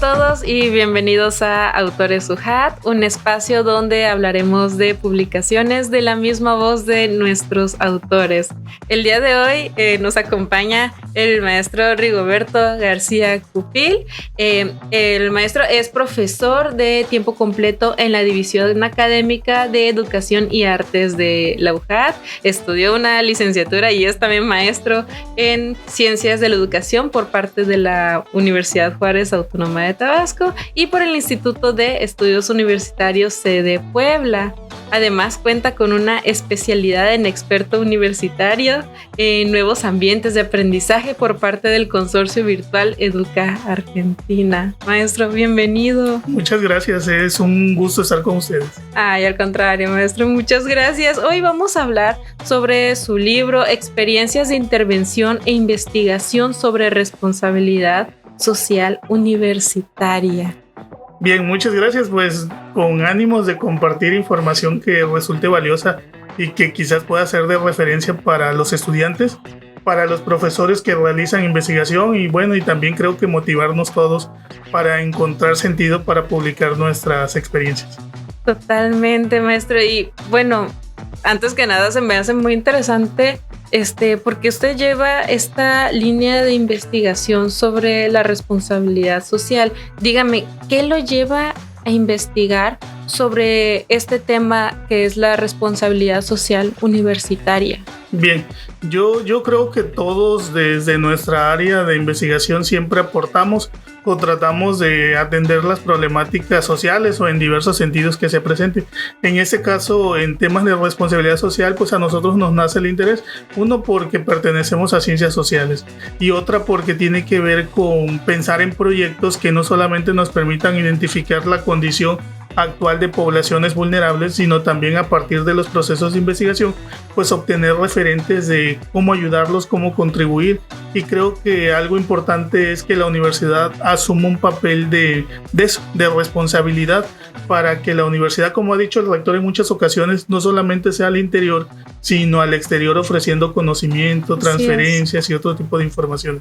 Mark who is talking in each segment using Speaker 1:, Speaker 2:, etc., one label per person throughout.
Speaker 1: todos y bienvenidos a Autores UJAT, un espacio donde hablaremos de publicaciones de la misma voz de nuestros autores. El día de hoy nos acompaña el maestro Rigoberto García Cupil. El maestro es profesor de tiempo completo en la División Académica de Educación y Artes de la UJAT. Estudió una licenciatura y es también maestro en Ciencias de la Educación por parte de la Universidad Juárez Autónoma de Tabasco y por el Instituto de Estudios Universitarios sede Puebla. Además cuenta con una especialidad en experto universitario en nuevos ambientes de aprendizaje por parte del Consorcio Virtual Educa Argentina. Maestro, bienvenido.
Speaker 2: Muchas gracias, es un gusto estar con ustedes.
Speaker 1: Ay, al contrario, maestro, muchas gracias. Hoy vamos a hablar sobre su libro Experiencias de Intervención e Investigación sobre Responsabilidad Social Universitaria.
Speaker 2: Bien, muchas gracias, pues con ánimos de compartir información que resulte valiosa y que quizás pueda ser de referencia para los estudiantes, para los profesores que realizan investigación y bueno, y también creo que motivarnos todos para encontrar sentido para publicar nuestras experiencias.
Speaker 1: Totalmente, maestro. Y bueno, antes que nada se me hace muy interesante porque usted lleva esta línea de investigación sobre la responsabilidad social. Dígame, ¿qué lo lleva a investigar sobre este tema que es la responsabilidad social universitaria?
Speaker 2: Bien, yo creo que todos desde nuestra área de investigación siempre aportamos o tratamos de atender las problemáticas sociales o en diversos sentidos que se presenten. En este caso, en temas de responsabilidad social, pues a nosotros nos nace el interés. Uno, porque pertenecemos a ciencias sociales y otra porque tiene que ver con pensar en proyectos que no solamente nos permitan identificar la condición actual de poblaciones vulnerables, sino también a partir de los procesos de investigación, pues obtener referentes de cómo ayudarlos, cómo contribuir. Y creo que algo importante es que la universidad asuma un papel de responsabilidad para que la universidad, como ha dicho el rector en muchas ocasiones, no solamente sea al interior, sino al exterior ofreciendo conocimiento, transferencias y otro tipo de información.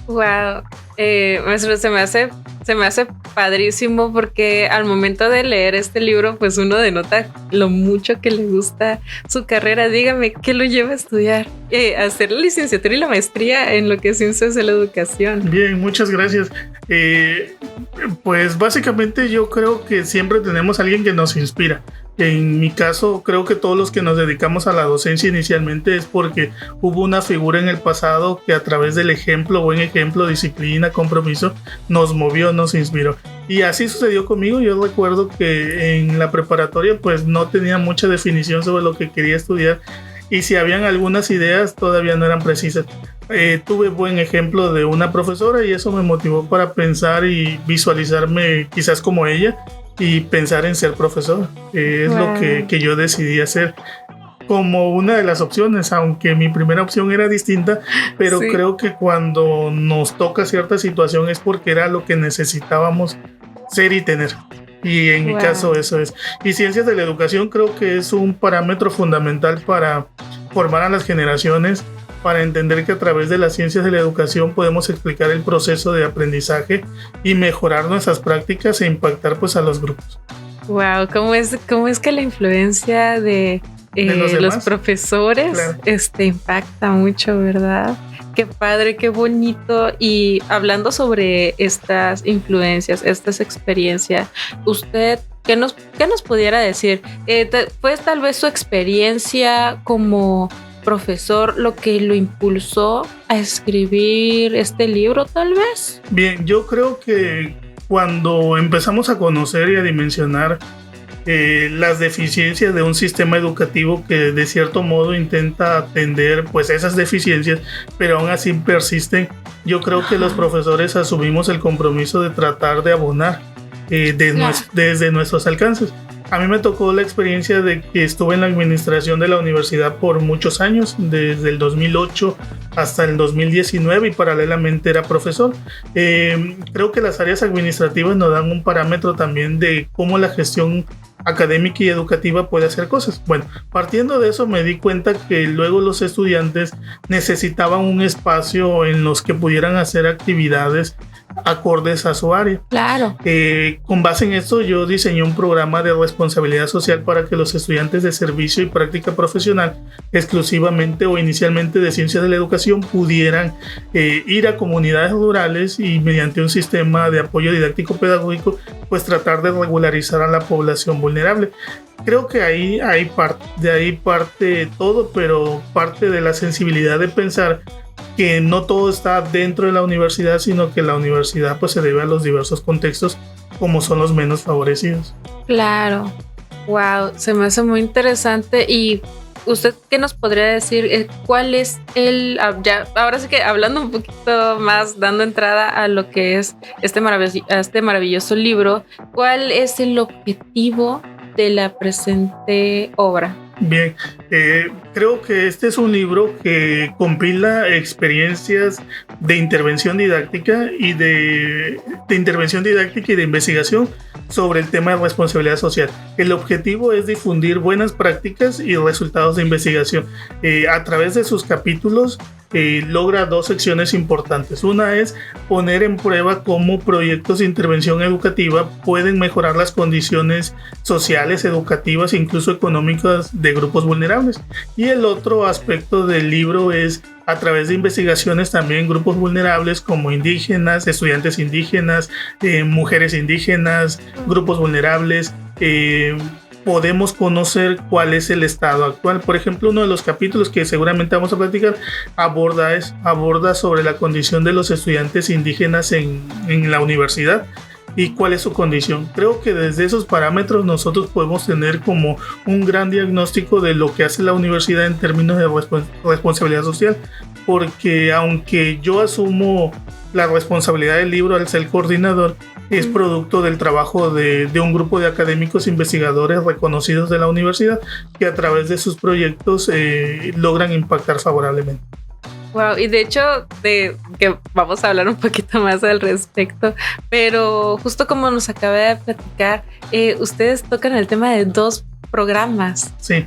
Speaker 1: Wow, maestro, se me hace padrísimo porque al momento de leer este libro, pues uno denota lo mucho que le gusta su carrera. Dígame, ¿qué lo lleva a estudiar? Hacer la licenciatura y la maestría en lo que es ciencias de la educación.
Speaker 2: Bien, muchas gracias. Pues básicamente yo creo que siempre tenemos a alguien que nos inspira. En mi caso, creo que todos los que nos dedicamos a la docencia inicialmente es porque hubo una figura en el pasado que a través del ejemplo, buen ejemplo, disciplina, compromiso, nos movió, nos inspiró. Y así sucedió conmigo. Yo recuerdo que en la preparatoria pues no tenía mucha definición sobre lo que quería estudiar y si habían algunas ideas todavía no eran precisas. Tuve buen ejemplo de una profesora y eso me motivó para pensar y visualizarme quizás como ella y pensar en ser profesor. Es lo que yo decidí hacer como una de las opciones, aunque mi primera opción era distinta, pero sí, creo que cuando nos toca cierta situación es porque era lo que necesitábamos ser y tener. Y en mi caso eso es. Y ciencias de la educación creo que es un parámetro fundamental para formar a las generaciones, para entender que a través de las ciencias de la educación podemos explicar el proceso de aprendizaje y mejorar nuestras prácticas e impactar pues a los grupos.
Speaker 1: Wow, ¿cómo es que la influencia de los profesores impacta mucho, ¿verdad? Qué padre, qué bonito. Y hablando sobre estas influencias, estas experiencias, usted, ¿qué nos pudiera decir? ¿Fue tal vez su experiencia como profesor lo que lo impulsó a escribir este libro, tal vez?
Speaker 2: Bien, yo creo que cuando empezamos a conocer y a dimensionar las deficiencias de un sistema educativo que de cierto modo intenta atender pues esas deficiencias, pero aún así persisten, yo creo que los profesores asumimos el compromiso de tratar de abonar desde nuestros alcances. A mí me tocó la experiencia de que estuve en la administración de la universidad por muchos años, desde el 2008 hasta el 2019 y paralelamente era profesor. Creo que las áreas administrativas nos dan un parámetro también de cómo la gestión académica y educativa puede hacer cosas. Bueno, partiendo de eso me di cuenta que luego los estudiantes necesitaban un espacio en los que pudieran hacer actividades acordes a su área.
Speaker 1: Claro.
Speaker 2: Con base en esto yo diseñé un programa de responsabilidad social para que los estudiantes de servicio y práctica profesional exclusivamente o inicialmente de ciencias de la educación pudieran ir a comunidades rurales y mediante un sistema de apoyo didáctico pedagógico pues tratar de regularizar a la población vulnerable. Creo que de ahí parte todo, pero parte de la sensibilidad de pensar que no todo está dentro de la universidad, sino que la universidad pues se debe a los diversos contextos como son los menos favorecidos.
Speaker 1: Claro. Wow, se me hace muy interesante. Y ¿usted qué nos podría decir? ¿Cuál es ahora sí que hablando un poquito más, dando entrada a lo que es este maravilloso libro, ¿cuál es el objetivo de la presente obra?
Speaker 2: Bien, creo que este es un libro que compila experiencias de intervención didáctica y de investigación sobre el tema de responsabilidad social. El objetivo es difundir buenas prácticas y resultados de investigación. A través de sus capítulos logra dos secciones importantes. Una es poner en prueba cómo proyectos de intervención educativa pueden mejorar las condiciones sociales, educativas e incluso económicas de grupos vulnerables. Y el otro aspecto del libro es a través de investigaciones también grupos vulnerables como indígenas, estudiantes indígenas, mujeres indígenas, grupos vulnerables. Podemos conocer cuál es el estado actual. Por ejemplo, uno de los capítulos que seguramente vamos a platicar aborda sobre la condición de los estudiantes indígenas en la universidad y cuál es su condición. Creo que desde esos parámetros nosotros podemos tener como un gran diagnóstico de lo que hace la universidad en términos de responsabilidad social, porque aunque yo asumo la responsabilidad del libro al ser el coordinador, es producto del trabajo de un grupo de académicos investigadores reconocidos de la universidad que a través de sus proyectos logran impactar favorablemente.
Speaker 1: Wow, y de hecho que vamos a hablar un poquito más al respecto, pero justo como nos acaba de platicar, ustedes tocan el tema de 2 programas.
Speaker 2: Sí.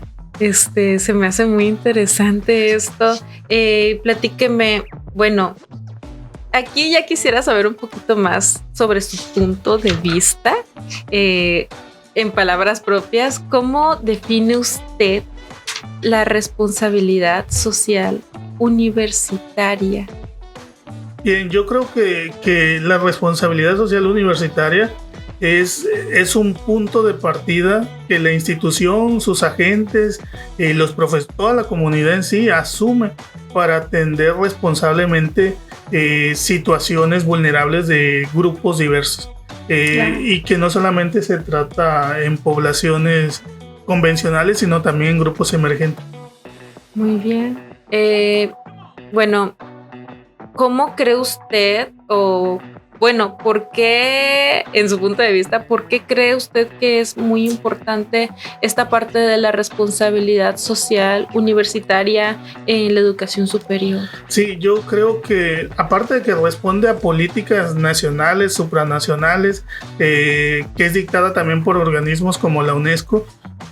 Speaker 1: Se me hace muy interesante esto. Platíqueme, bueno, aquí ya quisiera saber un poquito más sobre su punto de vista. En palabras propias, ¿cómo define usted la responsabilidad social universitaria?
Speaker 2: Bien, yo creo que la responsabilidad social universitaria es un punto de partida que la institución, sus agentes, los profesores, toda la comunidad en sí asume para atender responsablemente situaciones vulnerables de grupos diversos. Claro. Y que no solamente se trata en poblaciones convencionales, sino también en grupos emergentes.
Speaker 1: Muy bien. Bueno, ¿cómo cree usted ¿por qué, en su punto de vista, por qué cree usted que es muy importante esta parte de la responsabilidad social universitaria en la educación superior?
Speaker 2: Sí, yo creo que aparte de que responde a políticas nacionales, supranacionales, que es dictada también por organismos como la UNESCO,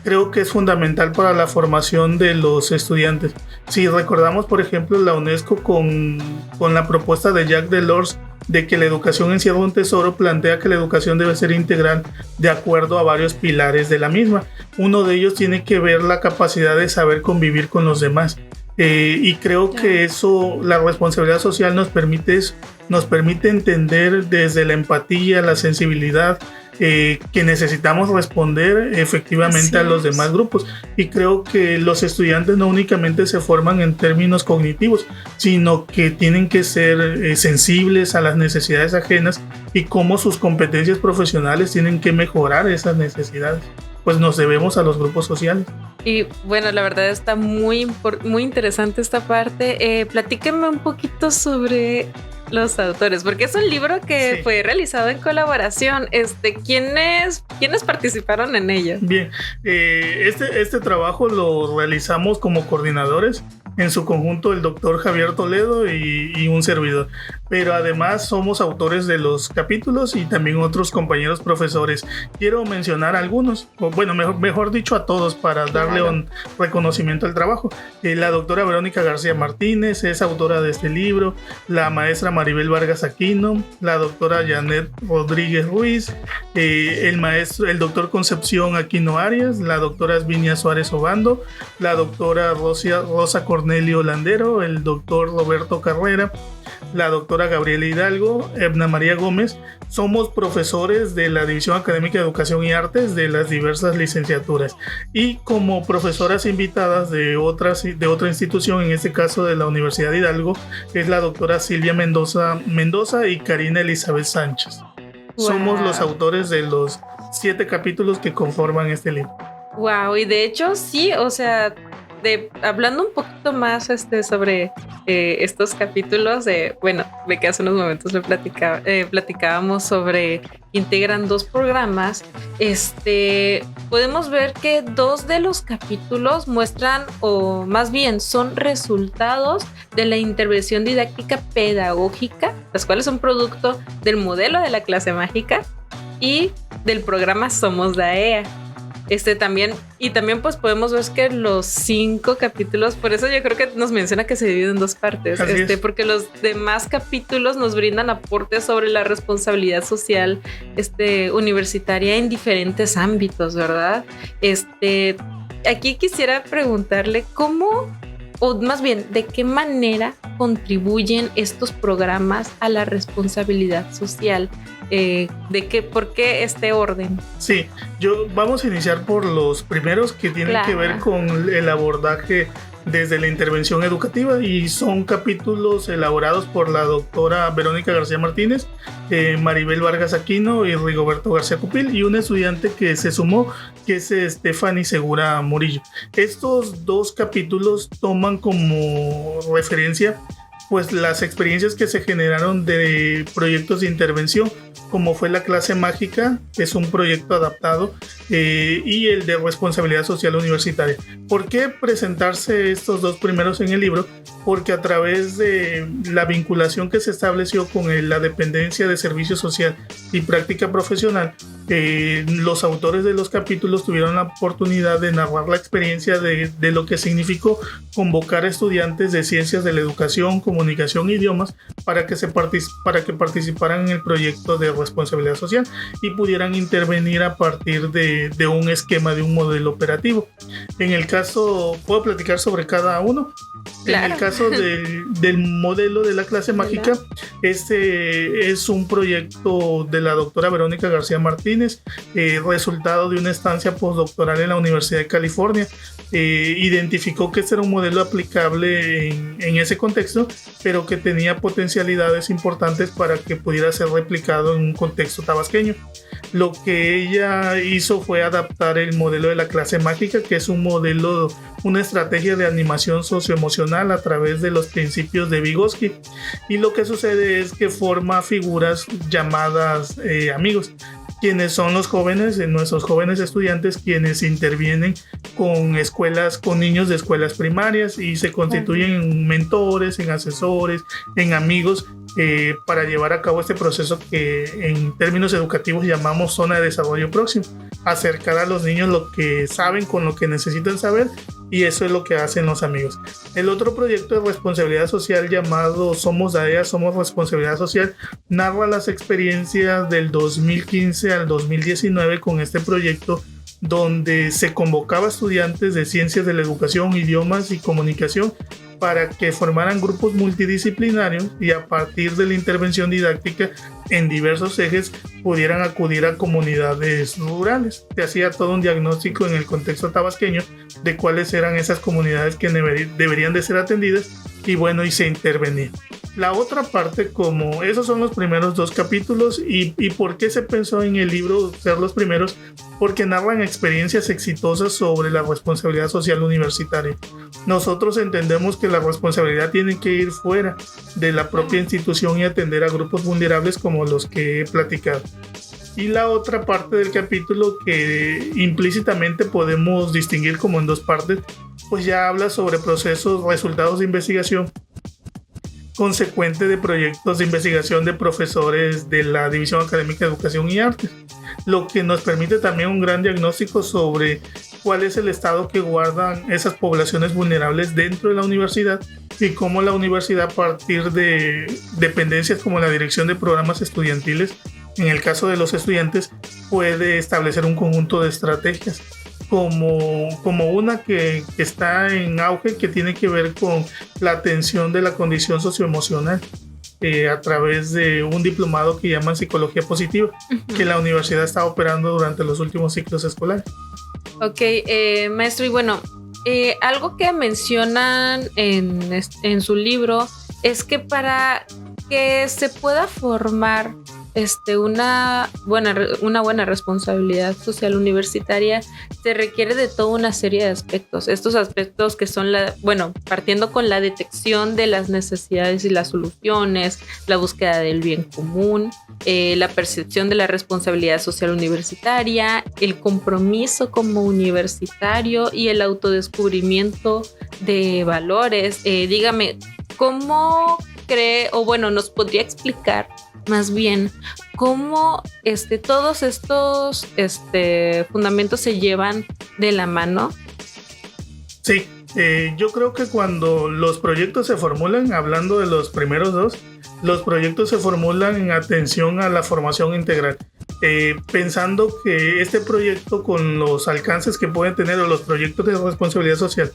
Speaker 2: creo que es fundamental para la formación de los estudiantes. Si recordamos, por ejemplo, la UNESCO con la propuesta de Jacques Delors de que la educación encierra un tesoro, plantea que la educación debe ser integral de acuerdo a varios pilares de la misma. Uno de ellos tiene que ver la capacidad de saber convivir con los demás. Y creo que eso, la responsabilidad social nos permite entender desde la empatía, la sensibilidad, que necesitamos responder efectivamente a los demás grupos. Y creo que los estudiantes no únicamente se forman en términos cognitivos, sino que tienen que ser sensibles a las necesidades ajenas y cómo sus competencias profesionales tienen que mejorar esas necesidades. Pues nos debemos a los grupos sociales.
Speaker 1: Y bueno, la verdad está muy interesante esta parte. Platíquenme un poquito sobre los autores, porque es un libro que fue realizado en colaboración. ¿Quiénes participaron en ello?
Speaker 2: Bien, este trabajo lo realizamos como coordinadores. en su conjunto el doctor Javier Toledo y un servidor. Pero además somos autores de los capítulos y también otros compañeros profesores. Quiero mencionar algunos, o bueno, mejor dicho a todos para darle un reconocimiento al trabajo. La doctora Verónica García Martínez es autora de este libro, la maestra Maribel Vargas Aquino, la doctora Janet Rodríguez Ruiz, el doctor Concepción Aquino Arias, la doctora Esvinia Suárez Obando, la doctora Rosa Cornelio Landero, el doctor Roberto Carrera, la doctora Gabriela Hidalgo, Edna María Gómez. Somos profesores de la División Académica de Educación y Artes de las diversas licenciaturas, y como profesoras invitadas de otra institución, en este caso de la Universidad de Hidalgo, es la doctora Silvia Mendoza y Karina Elizabeth Sánchez. Wow. Somos los autores de los 7 capítulos que conforman este libro.
Speaker 1: Wow, y de hecho sí, o sea, hablando un poquito más sobre estos capítulos, bueno, de que hace unos momentos platicábamos sobre integran 2 programas, podemos ver que 2 de los capítulos muestran, o más bien son resultados de la intervención didáctica pedagógica, las cuales son producto del modelo de la clase mágica y del programa Somos DAEA. También pues podemos ver que los 5 capítulos, por eso yo creo que nos menciona que se divide en 2 partes, porque los demás capítulos nos brindan aportes sobre la responsabilidad social universitaria en diferentes ámbitos, ¿verdad? Aquí quisiera preguntarle cómo, o más bien, ¿de qué manera contribuyen estos programas a la responsabilidad social? ¿Por qué este orden?
Speaker 2: Sí, vamos a iniciar por los primeros, que tienen que ver con el abordaje desde la intervención educativa, y son capítulos elaborados por la doctora Verónica García Martínez, Maribel Vargas Aquino y Rigoberto García Cupil, y un estudiante que se sumó, que es Stephanie Segura Murillo. Estos 2 capítulos toman como referencia pues las experiencias que se generaron de proyectos de intervención, como fue la clase mágica, que es un proyecto adaptado, y el de responsabilidad social universitaria. ¿Por qué presentarse estos 2 primeros en el libro? Porque a través de la vinculación que se estableció con la dependencia de servicio social y práctica profesional, los autores de los capítulos tuvieron la oportunidad de narrar la experiencia de lo que significó convocar a estudiantes de ciencias de la educación, comunicación e idiomas para que participaran en el proyecto de responsabilidad social y pudieran intervenir a partir de un esquema, de un modelo operativo. En el caso, ¿puedo platicar sobre cada uno? Claro. En el caso del modelo de la clase mágica, es un proyecto de la doctora Verónica García Martínez, resultado de una estancia postdoctoral en la Universidad de California. Identificó que este era un modelo aplicable en ese contexto, pero que tenía potencialidades importantes para que pudiera ser replicado en un contexto tabasqueño. Lo que ella hizo fue adaptar el modelo de la clase mágica, que es una estrategia de animación socioemocional a través de los principios de Vygotsky, y lo que sucede es que forma figuras llamadas amigos, quienes son los jóvenes, nuestros jóvenes estudiantes, quienes intervienen con niños de escuelas primarias y se constituyen en mentores, en asesores, en amigos, para llevar a cabo este proceso que en términos educativos llamamos zona de desarrollo próximo, acercar a los niños lo que saben con lo que necesitan saber, y eso es lo que hacen los amigos. El otro proyecto de responsabilidad social llamado Somos DAEA, Somos Responsabilidad Social, narra las experiencias del 2015 al 2019 con este proyecto, donde se convocaba a estudiantes de ciencias de la educación, idiomas y comunicación para que formaran grupos multidisciplinarios y a partir de la intervención didáctica en diversos ejes pudieran acudir a comunidades rurales. Se hacía todo un diagnóstico en el contexto tabasqueño de cuáles eran esas comunidades que deberían de ser atendidas, y se intervenía. La otra parte, como esos son los primeros 2 capítulos, y por qué se pensó en el libro ser los primeros, porque narran experiencias exitosas sobre la responsabilidad social universitaria. Nosotros entendemos que la responsabilidad tiene que ir fuera de la propia institución y atender a grupos vulnerables como los que he platicado. Y la otra parte del capítulo, que implícitamente podemos distinguir como en dos partes, pues ya habla sobre procesos, resultados de investigación consecuente de proyectos de investigación de profesores de la División Académica de Educación y Artes, lo que nos permite también un gran diagnóstico sobre cuál es el estado que guardan esas poblaciones vulnerables dentro de la universidad y cómo la universidad, a partir de dependencias como la Dirección de Programas Estudiantiles, en el caso de los estudiantes, puede establecer un conjunto de estrategias como una que está en auge, que tiene que ver con la atención de la condición socioemocional a través de un diplomado que llaman Psicología Positiva, que la universidad está operando durante los últimos ciclos escolares.
Speaker 1: Ok, maestro, y bueno, algo que mencionan en su libro es que para que se pueda formar una buena responsabilidad social universitaria, se requiere de toda una serie de aspectos. Estos aspectos que son partiendo con la detección de las necesidades y las soluciones, la búsqueda del bien común, la percepción de la responsabilidad social universitaria, el compromiso como universitario y el autodescubrimiento de valores. Dígame, ¿cómo cree, nos podría explicar más bien cómo todos estos fundamentos se llevan de la mano?
Speaker 2: Sí, yo creo que cuando los proyectos se formulan, hablando de los primeros dos, los proyectos se formulan en atención a la formación integral, pensando que este proyecto, con los alcances que pueden tener, o los proyectos de responsabilidad social,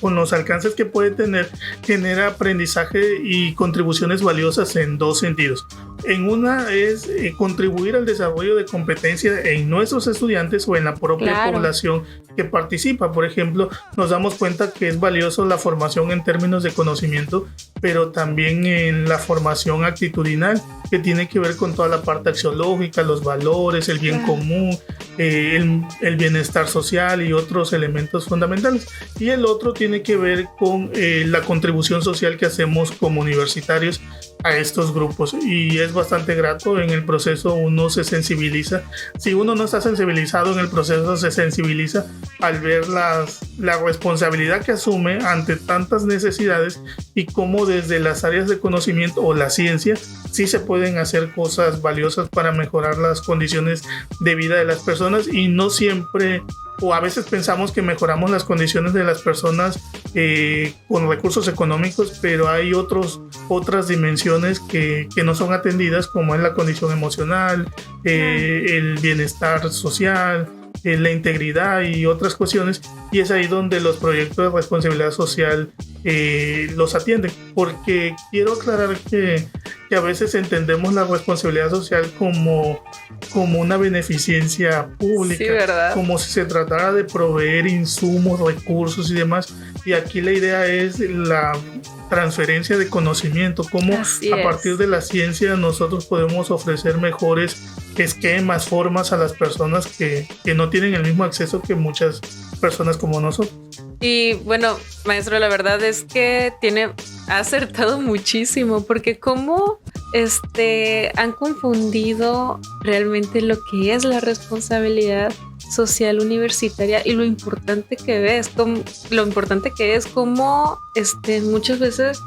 Speaker 2: con los alcances que puede tener, genera aprendizaje y contribuciones valiosas en dos sentidos. En una es contribuir al desarrollo de competencia en nuestros estudiantes o en la propia población que participa. Por ejemplo, nos damos cuenta que es valioso la formación en términos de conocimiento, pero también en la formación actitudinal, que tiene que ver con toda la parte axiológica, los valores, el bien común, el bienestar social y otros elementos fundamentales. Y el otro tiene que ver con la contribución social que hacemos como universitarios a estos grupos, y es bastante grato. En el proceso uno se sensibiliza. Si uno no está sensibilizado en el proceso, se sensibiliza al ver la responsabilidad que asume ante tantas necesidades y cómo desde las áreas de conocimiento o la ciencia sí se pueden hacer cosas valiosas para mejorar las condiciones de vida de las personas, y no siempre, o a veces pensamos que mejoramos las condiciones de las personas con recursos económicos, pero hay otras dimensiones que no son atendidas, como es la condición emocional, el bienestar social, la integridad y otras cuestiones, y es ahí donde los proyectos de responsabilidad social los atienden, porque quiero aclarar que a veces entendemos la responsabilidad social como una beneficencia pública,
Speaker 1: sí, ¿verdad?
Speaker 2: Como si se tratara de proveer insumos, recursos y demás, y aquí la idea es la transferencia de conocimiento, cómo a partir de la ciencia nosotros podemos ofrecer mejores esquemas, formas a las personas que no tienen el mismo acceso que muchas personas como nosotros.
Speaker 1: Y bueno, maestro, la verdad es que ha acertado muchísimo, porque cómo han confundido realmente lo que es la responsabilidad social universitaria y lo importante que es, cómo muchas veces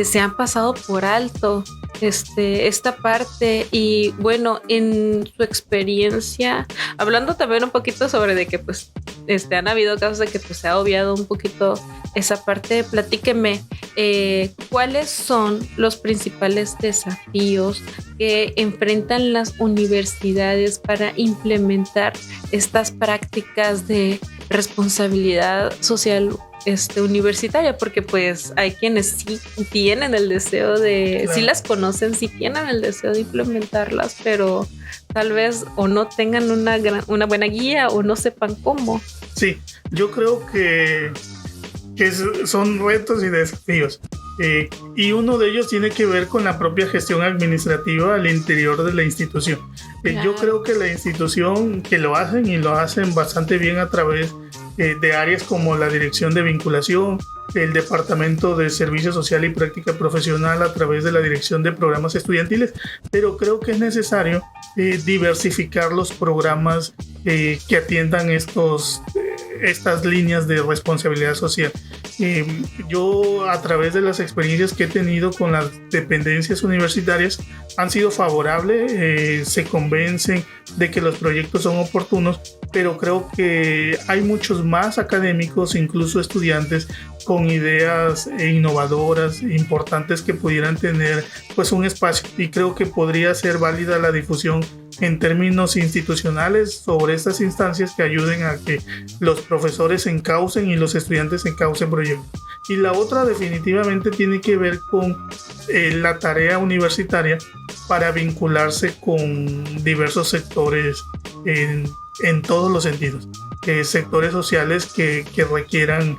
Speaker 1: se han pasado por alto esta parte. Y bueno, en su experiencia, hablando también un poquito sobre de que pues han habido casos de que pues se ha obviado un poquito esa parte, platíqueme cuáles son los principales desafíos que enfrentan las universidades para implementar estas prácticas de responsabilidad social universitaria, porque pues hay quienes sí tienen el deseo de, sí las conocen, sí tienen el deseo de implementarlas, pero tal vez o no tengan una buena guía o no sepan cómo.
Speaker 2: Sí, yo creo que son retos y desafíos, y uno de ellos tiene que ver con la propia gestión administrativa al interior de la institución. Yo creo que la institución, que lo hacen bastante bien a través de áreas como la dirección de vinculación, el Departamento de Servicio Social y Práctica Profesional a través de la Dirección de Programas Estudiantiles, pero creo que es necesario diversificar los programas que atiendan estas líneas de responsabilidad social. Yo, a través de las experiencias que he tenido con las dependencias universitarias, han sido favorables, se convencen de que los proyectos son oportunos, pero creo que hay muchos más académicos, incluso estudiantes, con ideas innovadoras, importantes, que pudieran tener pues un espacio, y creo que podría ser válida la difusión en términos institucionales sobre estas instancias que ayuden a que los profesores se encaucen y los estudiantes se encaucen proyectos. Y la otra definitivamente tiene que ver con la tarea universitaria para vincularse con diversos sectores en todos los sentidos, sectores sociales que requieran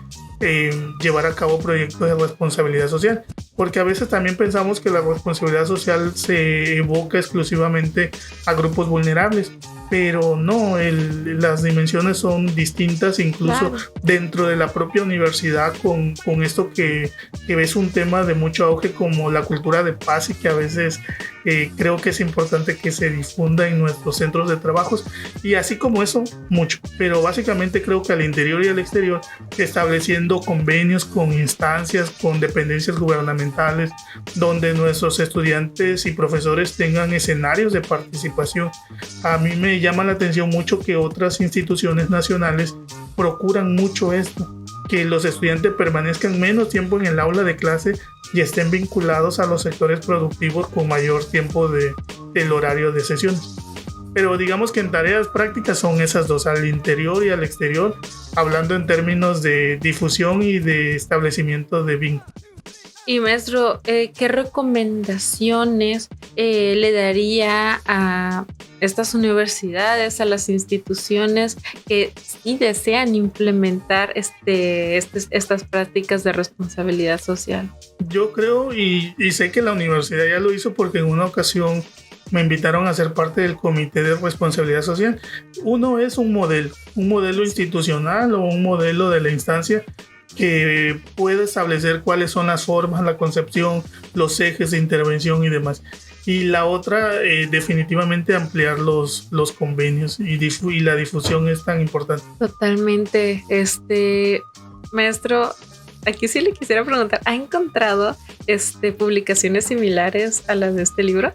Speaker 2: llevar a cabo proyectos de responsabilidad social, porque a veces también pensamos que la responsabilidad social se evoca exclusivamente a grupos vulnerables, pero no, las dimensiones son distintas, incluso claro, dentro de la propia universidad, con esto que es un tema de mucho auge como la cultura de paz, y que a veces creo que es importante que se difunda en nuestros centros de trabajos, y así como eso, mucho, pero básicamente creo que al interior y al exterior, estableciendo convenios con instancias, con dependencias gubernamentales, donde nuestros estudiantes y profesores tengan escenarios de participación. A mí me llama la atención mucho que otras instituciones nacionales procuran mucho esto, que los estudiantes permanezcan menos tiempo en el aula de clase y estén vinculados a los sectores productivos con mayor tiempo del horario de sesiones. Pero digamos que en tareas prácticas son esas dos, al interior y al exterior, hablando en términos de difusión y de establecimiento de vínculos.
Speaker 1: Y maestro, ¿qué recomendaciones le daría a estas universidades, a las instituciones que sí desean implementar estas prácticas de responsabilidad social?
Speaker 2: Yo creo, y sé que la universidad ya lo hizo, porque en una ocasión me invitaron a ser parte del Comité de Responsabilidad Social. Uno es un modelo institucional o un modelo de la instancia que puede establecer cuáles son las formas, la concepción, los ejes de intervención y demás. Y la otra, definitivamente ampliar los convenios, y la difusión es tan importante.
Speaker 1: Totalmente. Maestro, aquí sí le quisiera preguntar, ¿ha encontrado publicaciones similares a las de este libro?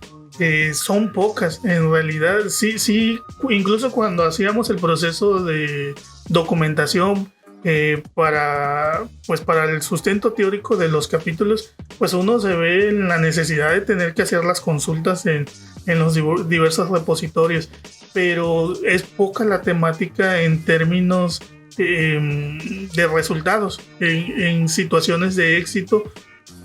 Speaker 2: Son pocas, en realidad. Sí, incluso cuando hacíamos el proceso de documentación para el sustento teórico de los capítulos, pues uno se ve en la necesidad de tener que hacer las consultas en los diversos repositorios, pero es poca la temática en términos de resultados, en situaciones de éxito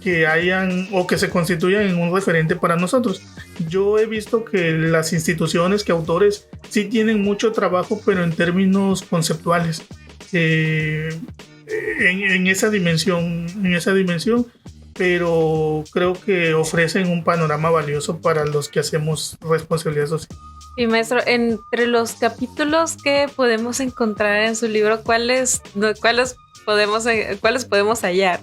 Speaker 2: que hayan o que se constituyan en un referente para nosotros. Yo he visto que las instituciones, que autores sí tienen mucho trabajo, pero en términos conceptuales, en esa dimensión, pero creo que ofrecen un panorama valioso para los que hacemos responsabilidad social.
Speaker 1: Y maestro, entre los capítulos que podemos encontrar en su libro, ¿cuáles podemos hallar?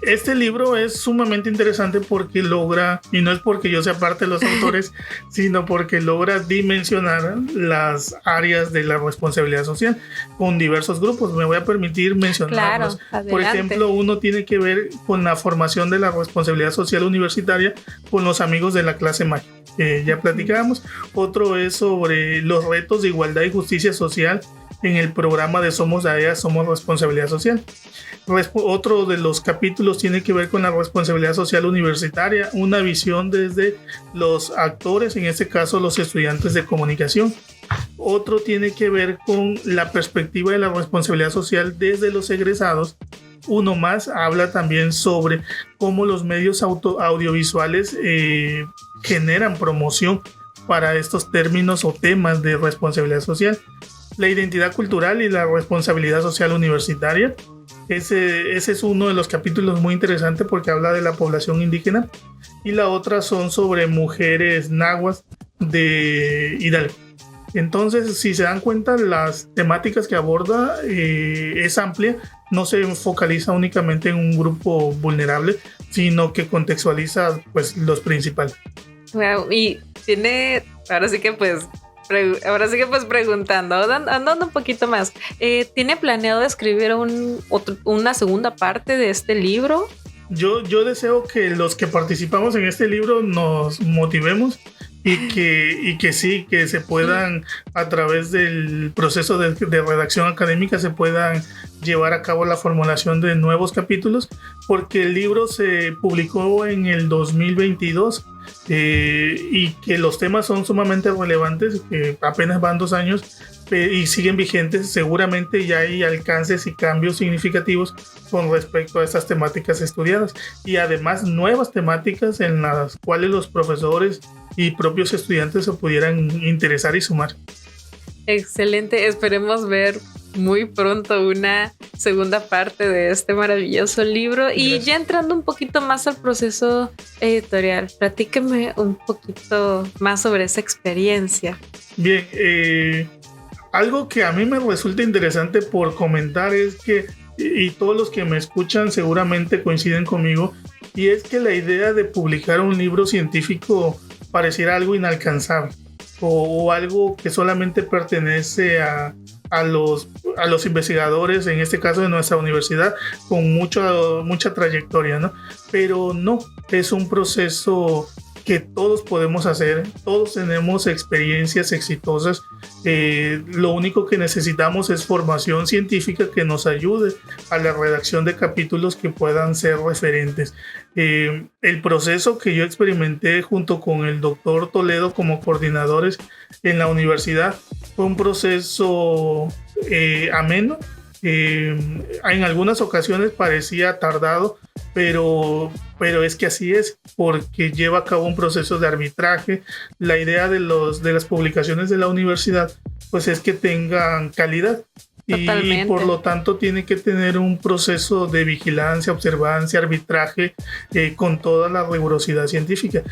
Speaker 2: Este libro es sumamente interesante porque logra, y no es porque yo sea parte de los autores, sino porque logra dimensionar las áreas de la responsabilidad social con diversos grupos. Me voy a permitir mencionarlos.
Speaker 1: Claro,
Speaker 2: por ejemplo, uno tiene que ver con la formación de la responsabilidad social universitaria con los amigos de la clase mágica, que ya platicamos. Otro es sobre los retos de igualdad y justicia social en el programa de Somos AEA, Somos Responsabilidad Social. Otro de los capítulos tiene que ver con la responsabilidad social universitaria, una visión desde los actores, en este caso los estudiantes de comunicación. Otro tiene que ver con la perspectiva de la responsabilidad social desde los egresados. Uno más habla también sobre cómo los medios audiovisuales generan promoción para estos términos o temas de responsabilidad social. La identidad cultural y la responsabilidad social universitaria. Ese es uno de los capítulos muy interesantes porque habla de la población indígena. Y la otra son sobre mujeres nahuas de Hidalgo. Entonces, si se dan cuenta, las temáticas que aborda es amplia, no se focaliza únicamente en un grupo vulnerable, sino que contextualiza pues los principales.
Speaker 1: Wow, y tiene, ahora sí que pues preguntando, andando un poquito más, ¿tiene planeado escribir una segunda parte de este libro?
Speaker 2: Yo deseo que los que participamos en este libro nos motivemos y que sí, que se puedan, a través del proceso de redacción académica, se puedan llevar a cabo la formulación de nuevos capítulos, porque el libro se publicó en el 2022 y que los temas son sumamente relevantes, que apenas van 2 años y siguen vigentes. Seguramente ya hay alcances y cambios significativos con respecto a estas temáticas estudiadas, y además nuevas temáticas en las cuales los profesores y propios estudiantes se pudieran interesar y sumar.
Speaker 1: Excelente, esperemos ver muy pronto una segunda parte de este maravilloso libro. Gracias. Y ya entrando un poquito más al proceso editorial, platíqueme un poquito más sobre esa experiencia.
Speaker 2: Bien, algo que a mí me resulta interesante por comentar es que, y todos los que me escuchan seguramente coinciden conmigo, y es que la idea de publicar un libro científico pareciera algo inalcanzable o algo que solamente pertenece a los investigadores, en este caso de nuestra universidad, con mucha trayectoria, ¿no? Pero no, es un proceso que todos podemos hacer, todos tenemos experiencias exitosas. Lo único que necesitamos es formación científica que nos ayude a la redacción de capítulos que puedan ser referentes. El proceso que yo experimenté junto con el doctor Toledo como coordinadores en la universidad fue un proceso ameno. En algunas ocasiones parecía tardado, pero es que así es, porque lleva a cabo un proceso de arbitraje. La idea de las publicaciones de la universidad pues es que tengan calidad. Y por lo tanto tiene que tener un proceso de vigilancia, observancia, arbitraje, con toda la rigurosidad científica.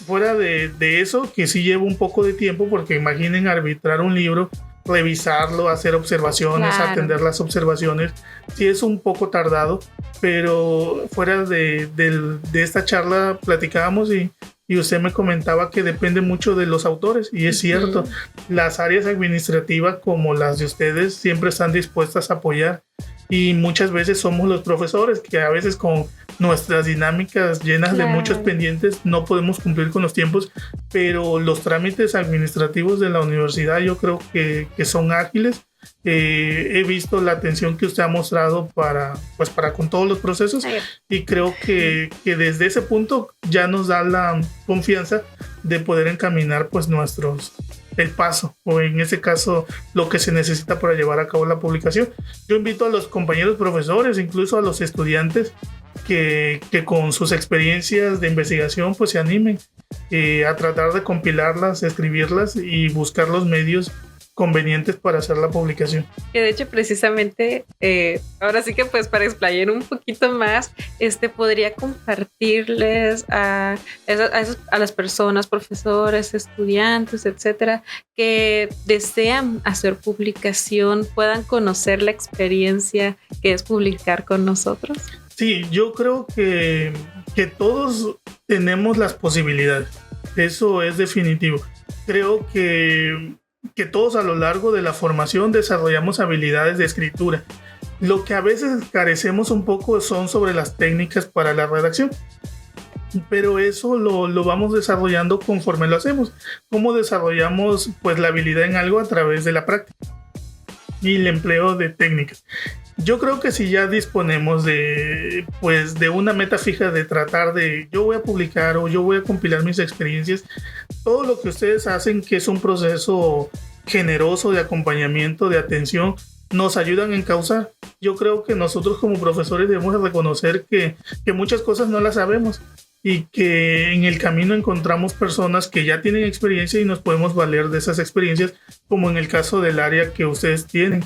Speaker 2: Fuera de eso, que sí lleva un poco de tiempo, porque imaginen arbitrar un libro, revisarlo, hacer observaciones, claro, atender las observaciones, sí es un poco tardado, pero fuera de esta charla platicábamos y usted me comentaba que depende mucho de los autores, y es cierto, las áreas administrativas como las de ustedes siempre están dispuestas a apoyar, y muchas veces somos los profesores que a veces con nuestras dinámicas llenas de muchos pendientes no podemos cumplir con los tiempos, pero los trámites administrativos de la universidad yo creo que son ágiles. He visto la atención que usted ha mostrado para con todos los procesos, y creo que desde ese punto ya nos da la confianza de poder encaminar pues el paso, o en ese caso lo que se necesita para llevar a cabo la publicación. Yo invito a los compañeros profesores, incluso a los estudiantes, que con sus experiencias de investigación pues se animen a tratar de compilarlas, escribirlas y buscar los medios convenientes para hacer la publicación.
Speaker 1: Que de hecho precisamente ahora sí que pues para explayar un poquito más, podría compartirles a las personas, profesores, estudiantes, etcétera, que desean hacer publicación, puedan conocer la experiencia que es publicar con nosotros.
Speaker 2: Sí, yo creo que todos tenemos las posibilidades, eso es definitivo. Creo que todos a lo largo de la formación desarrollamos habilidades de escritura. Lo que a veces carecemos un poco son sobre las técnicas para la redacción, pero eso lo vamos desarrollando conforme lo hacemos. ¿Cómo desarrollamos pues la habilidad en algo? A través de la práctica y el empleo de técnicas. Yo creo que si ya disponemos de una meta fija de tratar de yo voy a publicar o yo voy a compilar mis experiencias, todo lo que ustedes hacen, que es un proceso generoso de acompañamiento, de atención, nos ayudan a encauzar. Yo creo que nosotros como profesores debemos reconocer que muchas cosas no las sabemos, y que en el camino encontramos personas que ya tienen experiencia y nos podemos valer de esas experiencias, como en el caso del área que ustedes tienen.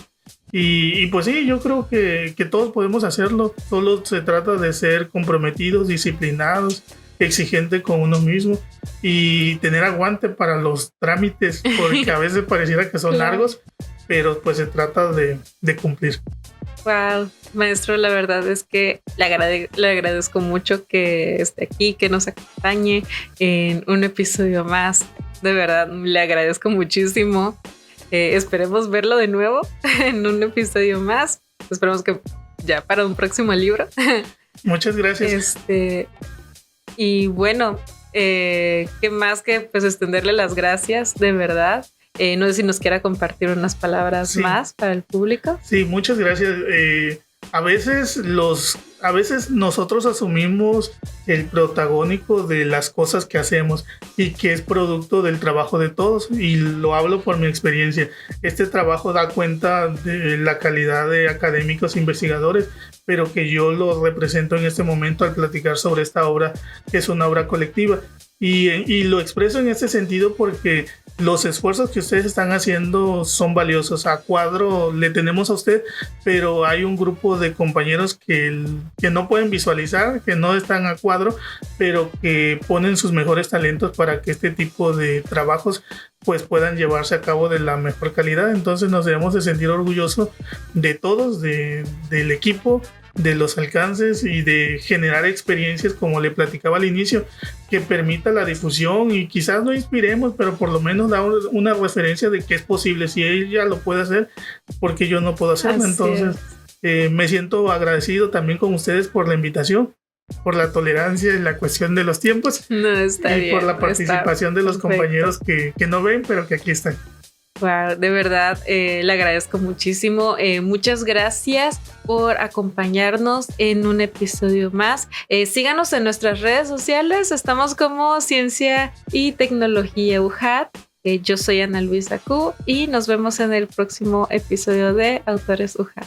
Speaker 2: Y pues sí, yo creo que todos podemos hacerlo. Solo se trata de ser comprometidos, disciplinados, exigentes con uno mismo y tener aguante para los trámites, porque a veces pareciera que son largos, pero pues se trata de cumplir.
Speaker 1: Wow, maestro, la verdad es que le agradezco mucho que esté aquí, que nos acompañe en un episodio más. De verdad, le agradezco muchísimo. Esperemos verlo de nuevo en un episodio más. Esperemos que ya para un próximo libro.
Speaker 2: Muchas gracias.
Speaker 1: Y bueno, qué más que pues extenderle las gracias, de verdad. No sé si nos quiera compartir unas palabras más para el público.
Speaker 2: Sí, muchas gracias. A veces nosotros asumimos el protagónico de las cosas que hacemos y que es producto del trabajo de todos, y lo hablo por mi experiencia. Este trabajo da cuenta de la calidad de académicos e investigadores, pero que yo lo represento en este momento al platicar sobre esta obra, que es una obra colectiva. Y lo expreso en este sentido porque los esfuerzos que ustedes están haciendo son valiosos. A cuadro le tenemos a usted, pero hay un grupo de compañeros que no pueden visualizar, que no están a cuadro, pero que ponen sus mejores talentos para que este tipo de trabajos pues puedan llevarse a cabo de la mejor calidad. Entonces nos debemos de sentir orgullosos de todos, del equipo, de los alcances y de generar experiencias, como le platicaba al inicio, que permita la difusión y quizás no inspiremos, pero por lo menos da una referencia de que es posible. Si ella lo puede hacer, porque yo no puedo hacerlo. Entonces me siento agradecido también con ustedes por la invitación, por la tolerancia en la cuestión de los tiempos, y por la participación de los compañeros que no ven, pero que aquí están.
Speaker 1: Wow, de verdad, le agradezco muchísimo. Muchas gracias por acompañarnos en un episodio más. Síganos en nuestras redes sociales. Estamos como Ciencia y Tecnología UJAT. Yo soy Ana Luisa Q y nos vemos en el próximo episodio de Autores UJAT.